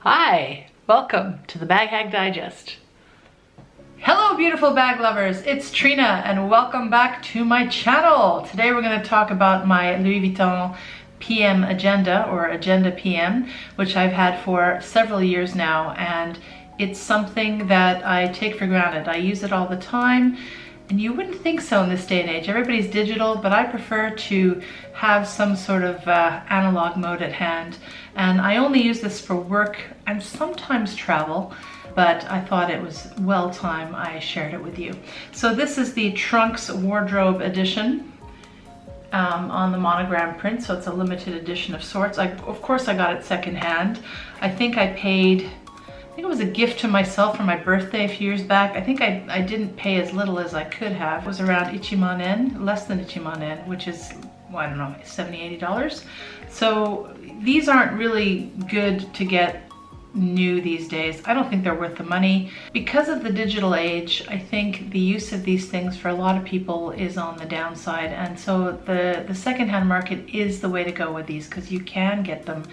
Hi, welcome to the Bag Hack Digest. Hello beautiful bag lovers, it's Trina and welcome back to my channel. Today we're going to talk about my Louis Vuitton PM agenda or Agenda PM, which I've had for several years now, and it's something that I take for granted. I use it all the time. And you wouldn't think so in this day and age. Everybody's digital, but I prefer to have some sort of analog mode at hand. And I only use this for work and sometimes travel, but I thought it was well time I shared it with you. So this is the Trunks Wardrobe Edition on the monogram print, so it's a limited edition of sorts. Of course I got it secondhand. I think it was a gift to myself for my birthday a few years back. I think I didn't pay as little as I could have. It was around Ichiman-en, less than Ichiman-en, which is, well, I don't know, $70, $80. So these aren't really good to get new these days. I don't think they're worth the money. Because of the digital age, I think the use of these things for a lot of people is on the downside. And so the secondhand market is the way to go with these, because you can get them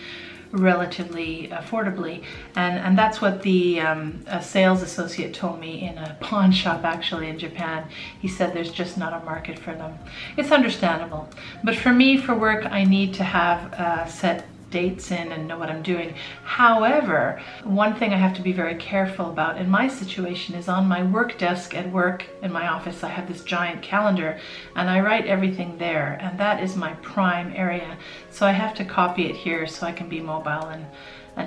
relatively affordably, and that's what the a sales associate told me in a pawn shop actually in Japan. He said there's just not a market for them. It's understandable, but for me, for work, I need to have set dates in and know what I'm doing. However, one thing I have to be very careful about in my situation is on my work desk at work in my office, I have this giant calendar and I write everything there, and that is my prime area. So I have to copy it here so I can be mobile and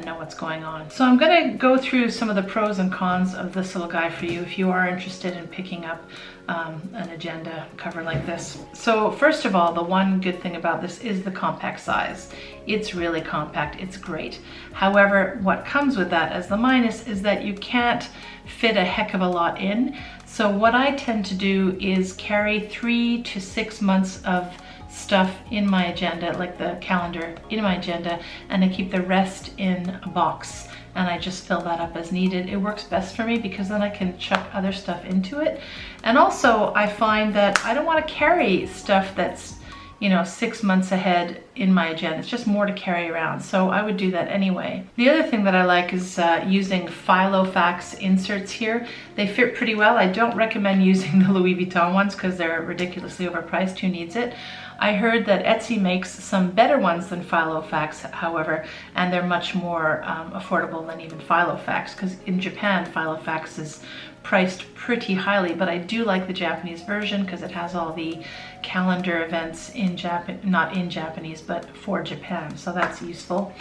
know what's going on. So I'm going to go through some of the pros and cons of this little guy for you if you are interested in picking up an agenda cover like this. So first of all, the one good thing about this is the compact size. It's really compact, it's great. However, what comes with that as the minus is that you can't fit a heck of a lot in. So what I tend to do is carry 3 to 6 months of stuff in my agenda, like the calendar in my agenda, and I keep the rest in a box and I just fill that up as needed. It works best for me because then I can chuck other stuff into it. And also I find that I don't want to carry stuff that's 6 months ahead in my agenda. It's just more to carry around, so I would do that anyway. The other thing that I like is using Filofax Inserts here. They fit pretty well. I don't recommend using the Louis Vuitton ones because they're ridiculously overpriced. Who needs it? I heard that Etsy makes some better ones than Filofax, however, and they're much more affordable than even Filofax, because in Japan, Filofax is priced pretty highly, but I do like the Japanese version because it has all the calendar events in not in Japanese, but for Japan, so that's useful.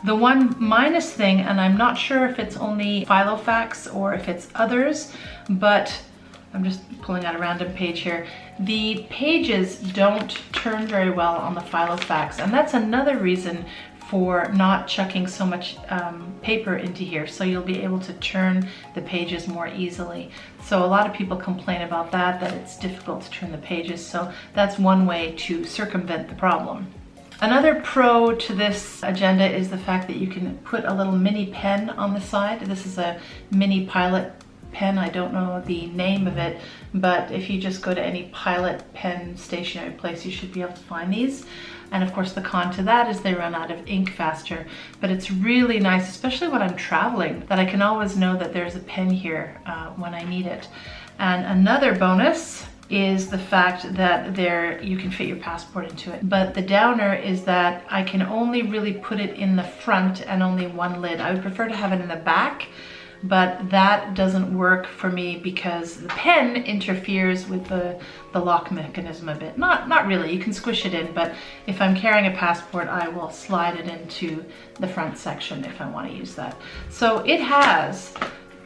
The one minus thing, and I'm not sure if it's only Filofax or if it's others, but I'm just pulling out a random page here. The pages don't turn very well on the Filofax, and that's another reason for not chucking so much paper into here, so you'll be able to turn the pages more easily. So a lot of people complain about that it's difficult to turn the pages, so that's one way to circumvent the problem. Another pro to this agenda is the fact that you can put a little mini pen on the side. This is a mini Pilot pen. I don't know the name of it, but if you just go to any Pilot pen stationery place, you should be able to find these. And of course the con to that is they run out of ink faster, but it's really nice, especially when I'm traveling, that I can always know that there's a pen here when I need it. And another bonus is the fact that you can fit your passport into it. But the downer is that I can only really put it in the front and only one lid. I would prefer to have it in the back, but that doesn't work for me because the pen interferes with the lock mechanism a bit. Not really, you can squish it in, but if I'm carrying a passport, I will slide it into the front section if I want to use that. So it has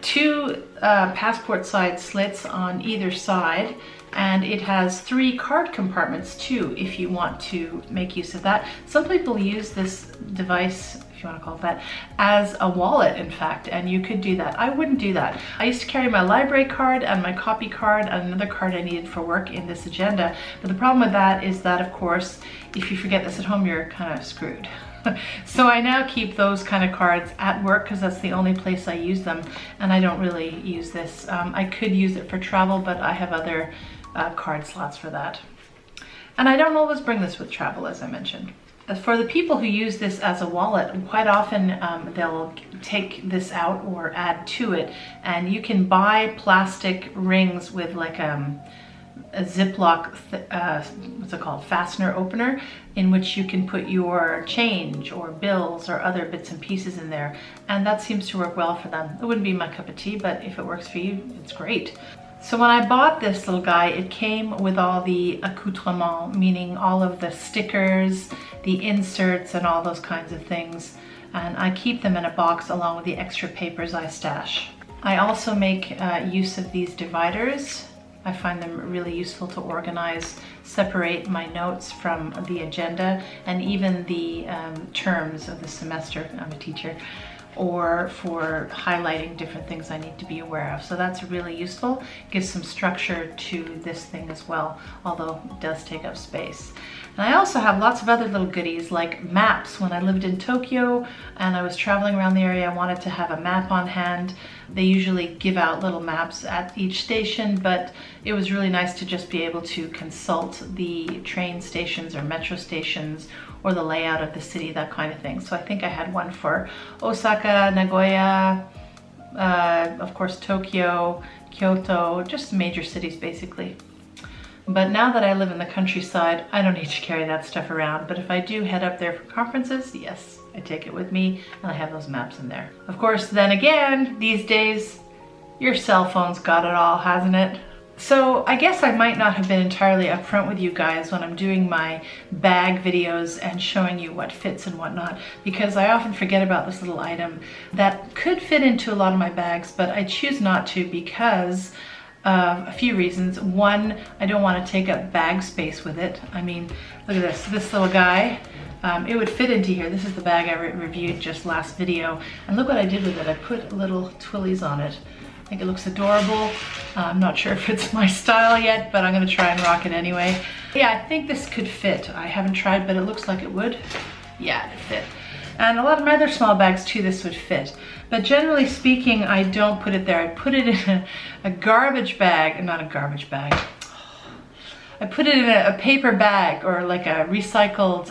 2 passport side slits on either side, and it has 3 card compartments too, if you want to make use of that. Some people use this device, if you want to call it that, as a wallet, in fact, and you could do that. I wouldn't do that. I used to carry my library card and my copy card and another card I needed for work in this agenda, but the problem with that is that, of course, if you forget this at home, you're kind of screwed. So I now keep those kind of cards at work because that's the only place I use them, and I don't really use this. I could use it for travel, but I have other card slots for that. And I don't always bring this with travel, as I mentioned. For the people who use this as a wallet, quite often they'll take this out or add to it, and you can buy plastic rings with like a Ziploc, what's it called, fastener opener, in which you can put your change or bills or other bits and pieces in there, and that seems to work well for them. It wouldn't be my cup of tea, but if it works for you, it's great. So when I bought this little guy, it came with all the accoutrements, meaning all of the stickers, the inserts, and all those kinds of things. And I keep them in a box along with the extra papers I stash. I also make use of these dividers. I find them really useful to organize, separate my notes from the agenda, and even the terms of the semester. I'm a teacher. Or for highlighting different things I need to be aware of. So that's really useful. Gives some structure to this thing as well, although it does take up space. And I also have lots of other little goodies like maps. When I lived in Tokyo and I was traveling around the area, I wanted to have a map on hand. They usually give out little maps at each station, but it was really nice to just be able to consult the train stations or metro stations or the layout of the city, that kind of thing. So I think I had one for Osaka, Nagoya, of course Tokyo, Kyoto, just major cities basically. But now that I live in the countryside, I don't need to carry that stuff around. But if I do head up there for conferences, yes, I take it with me and I have those maps in there. Of course, then again, these days, your cell phone's got it all, hasn't it? So I guess I might not have been entirely upfront with you guys when I'm doing my bag videos and showing you what fits and whatnot, because I often forget about this little item that could fit into a lot of my bags, but I choose not to because of a few reasons. One, I don't want to take up bag space with it. I mean, look at this little guy. It would fit into here. This is the bag I reviewed just last video, and look what I did with it. I put little twillies on it. I think it looks adorable. I'm not sure if it's my style yet, but I'm gonna try and rock it anyway. Yeah, I think this could fit. I haven't tried, but it looks like it would. Yeah, it'd fit. And a lot of my other small bags too, this would fit. But generally speaking, I don't put it there. I put it in a garbage bag, not a garbage bag. I put it in a paper bag or like a recycled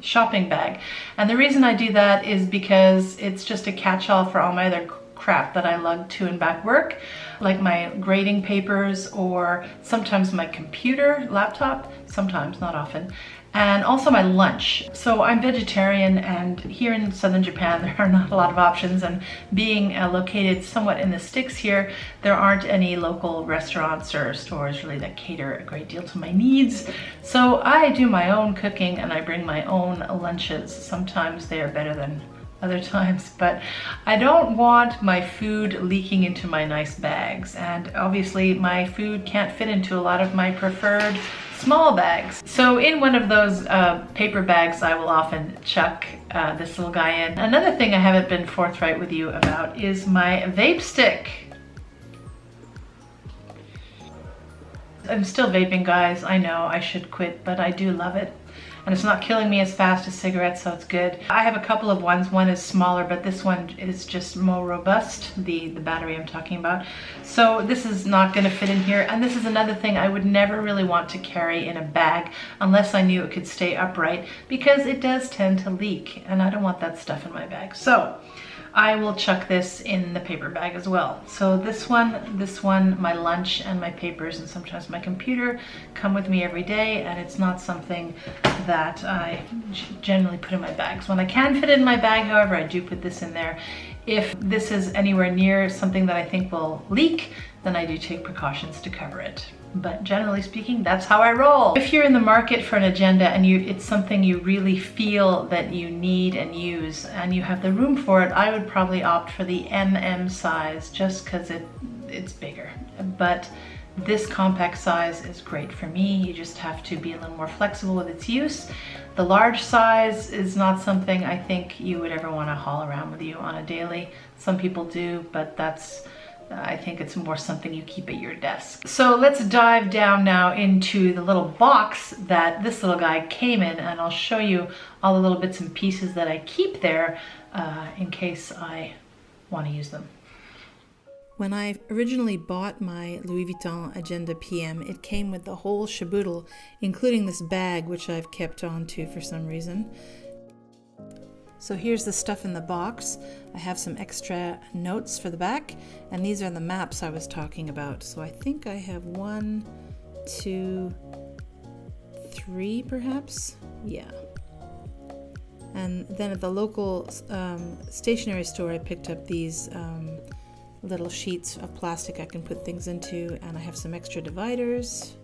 shopping bag. And the reason I do that is because it's just a catch-all for all my other crap that I lug to and back work, like my grading papers or sometimes my computer, laptop, sometimes, not often, and also my lunch. So I'm vegetarian, and here in southern Japan there are not a lot of options, and being located somewhat in the sticks here, there aren't any local restaurants or stores really that cater a great deal to my needs. So I do my own cooking and I bring my own lunches. Sometimes they are better than other times, but I don't want my food leaking into my nice bags, and obviously my food can't fit into a lot of my preferred small bags. So in one of those paper bags, I will often chuck this little guy in. Another thing I haven't been forthright with you about is my vape stick. I'm still vaping, guys. I know I should quit, but I do love it. And it's not killing me as fast as cigarettes, so it's good. I have a couple of ones. One is smaller, but this one is just more robust, the battery I'm talking about. So this is not gonna fit in here. And this is another thing I would never really want to carry in a bag unless I knew it could stay upright, because it does tend to leak and I don't want that stuff in my bag. So I will chuck this in the paper bag as well. So this one, my lunch and my papers and sometimes my computer come with me every day, and it's not something that I generally put in my bags. When I can fit it in my bag, however, I do put this in there. If this is anywhere near something that I think will leak, then I do take precautions to cover it. But generally speaking, that's how I roll. If you're in the market for an agenda and it's something you really feel that you need and use, and you have the room for it, I would probably opt for the MM size just because it's bigger. But this compact size is great for me. You just have to be a little more flexible with its use. The large size is not something I think you would ever want to haul around with you on a daily. Some people do, but I think it's more something you keep at your desk. So let's dive down now into the little box that this little guy came in, and I'll show you all the little bits and pieces that I keep there in case I want to use them. When I originally bought my Louis Vuitton Agenda PM, it came with the whole shaboodle, including this bag, which I've kept on to for some reason. So here's the stuff in the box. I have some extra notes for the back, and these are the maps I was talking about. So I think I have 1, 2, 3 perhaps? Yeah. And then at the local stationery store, I picked up these little sheets of plastic I can put things into, and I have some extra dividers.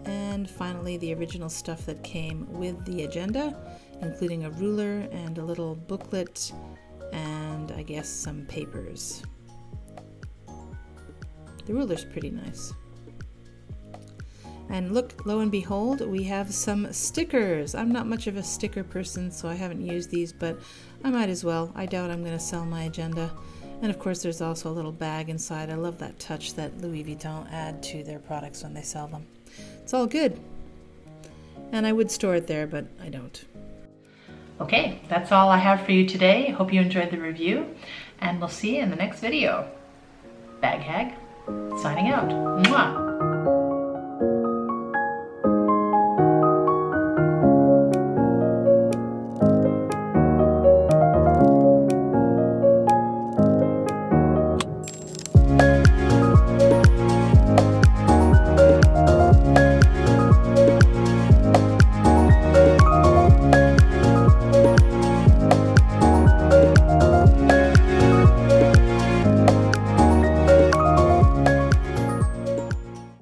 And finally, the original stuff that came with the agenda, including a ruler and a little booklet and I guess some papers. The ruler's pretty nice. And look, lo and behold, we have some stickers. I'm not much of a sticker person, so I haven't used these, but I might as well. I doubt I'm going to sell my agenda. And of course, there's also a little bag inside. I love that touch that Louis Vuitton add to their products when they sell them. It's all good. And I would store it there, but I don't. Okay, that's all I have for you today. Hope you enjoyed the review, and we'll see you in the next video. Bag Hag, signing out. Mwah!